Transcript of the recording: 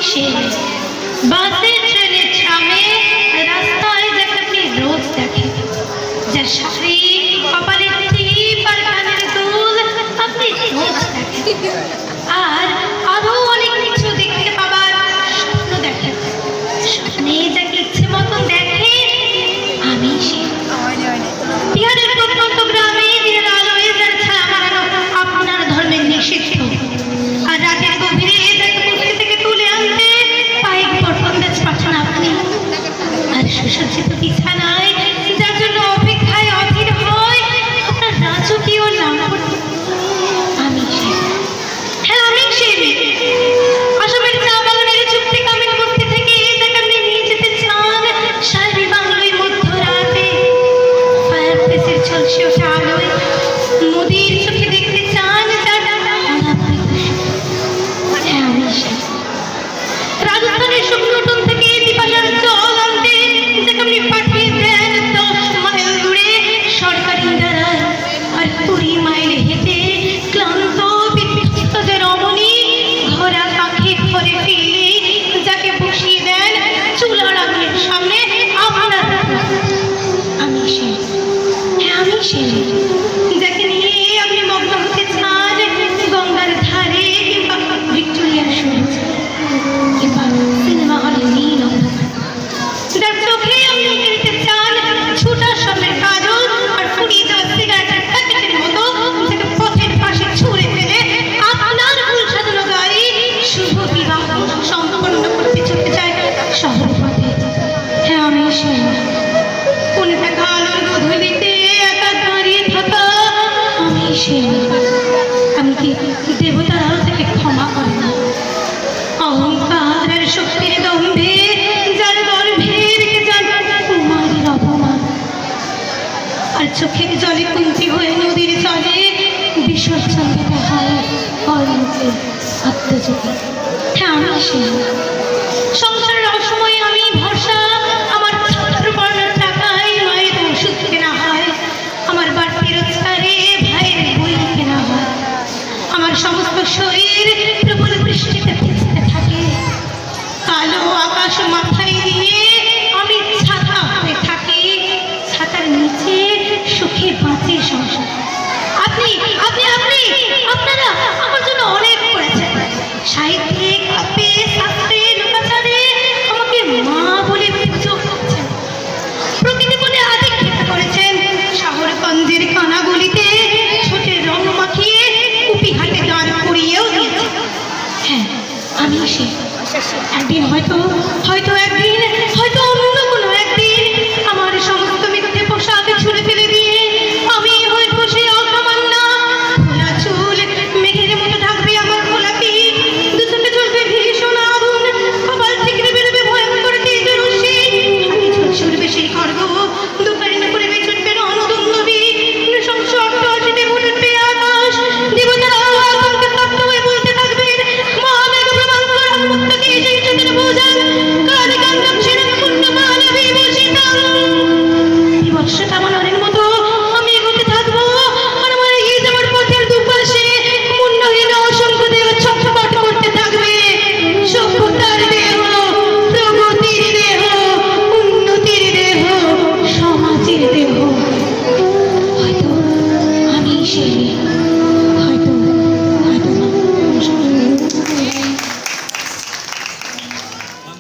সে বাসে ট্রেনে ট্রামে রাস্তায় যাকে আপনি রোজ দেখেন, যার শাড়ি কপালের টিপ আর কানের দুল আপনি রোজ দেখেন, আর আরো অনেক কিছু দেখতে পাবার স্বপ্ন দেখেন। স্বপ্নে যাকে ইচ্ছে মতন দেখে আমি সে। বিহারের প্রত্যন্ত গ্রামে দিনের আলোয় যার ছায়া মারানো আপনার ধর্মের নিষিদ্ধ, আর রাতের গভীরে যাকে কুষ্টি থেকে তুলে আনতে পায়ে বন্ধেজ পাঠান আপনি, আর সুসজ্জিত বিছানায় যার জন্য অপেক্ষায় অধীর হয় আপনার রাজকীয় নাম আমি সে। হ্যাঁ আমি সে। আসামের চা বাগানের চুক্তি কামিল বস্তি থেকে যাকে আপনি নিয়ে যেতে চান শাহরি বাংলোয় মধ্যরাতে, ফায়ার প্লেসের ঝলসে ওঠা আলোয় মোদির চোখে দেখতে চান যার হ্যাঁ আমি সে। রাজস্থানের শুকনোটন থেকে পিপাসার জল আনতে যাকে আপনি পাঠিয়ে দেন 10 মাইল দূরে সরকারি দ্বারায়, আর 20 মাইল হেঁটে ক্লান্ত বিধ্বস্ত যে রমণী ঘোড়া পাখি ঘরে ফিরলে যাকে বসিয়ে দেন চুলার আগুনের সামনে আপনার আমি সে। হ্যাঁ আমি সে যাকে নিয়ে আপনি মগ্ন হতে চান গঙ্গার ধারে কিংবা ভিক্টোরিয়ার সূর্যে কিংবা সিনেমা হলে নীল অন্ধকার, যার চোখে আপনি কিনতে চান ছুটা স্বর্ণের কাজল আর ফুরিয়ে যাওয়া সিগারেটের প্যাকেটের মতো যাকে পথের পাশে ছুঁড়ে ফেলে আপনার ফুল সাজানো গাড়ি শুভ বিবাহ সম্পন্ন করতে চলতে চায় শহর পথে। হ্যাঁ আমি সে। কোনে থাকা আলোর গধূলিতে একা দাঁড়িয়ে থাকা আমি সে। আমি কি দেবতারাও থেকে ক্ষমা করে না? অহংকার আর শক্তির দম্ভে যার গর্ভে রেখে যান কুমারীর অপমান, আর চোখের জলে কুঞ্চি হয়ে নদীর জলে বিসর্জন দিতে হয় অরূপে আত্মজ্যোতি। হ্যাঁ আমি সে। সংসারের অসময়ে আমি ভরসা, আমার ছাত্র পড়ানোর টাকায় মায়ের ওষুধ কেনা হয়, আমার বাড়তি রোজগারে ভাইয়ের বই কেনা হয়, আমার সমস্ত শরীর প্রবল বৃষ্টিতে ভিজতে থাকে, কালো আকাশ মাথায় দিয়ে আমি ছাতা হয়ে থাকি, ছাতার নিচে সুখে বাঁচে সংসার। আপনি আপনি আপনি আপনারা আমার জন্য অনেক করেছেন, সাহিত্যে কাব্যে শাস্ত্রে লোকাচারে আমাকে মা বলে পুজো করছেন, প্রকৃতি বলে আদিক্ষেপ করেছেন, শহরগঞ্জের কানাগলিতে ছোটের রং মাখিয়ে কুপি হাতে দাঁড় করিয়েও দিয়েছেন। হ্যাঁ আমি সে। একদিন হয়তো একদিন হয়তো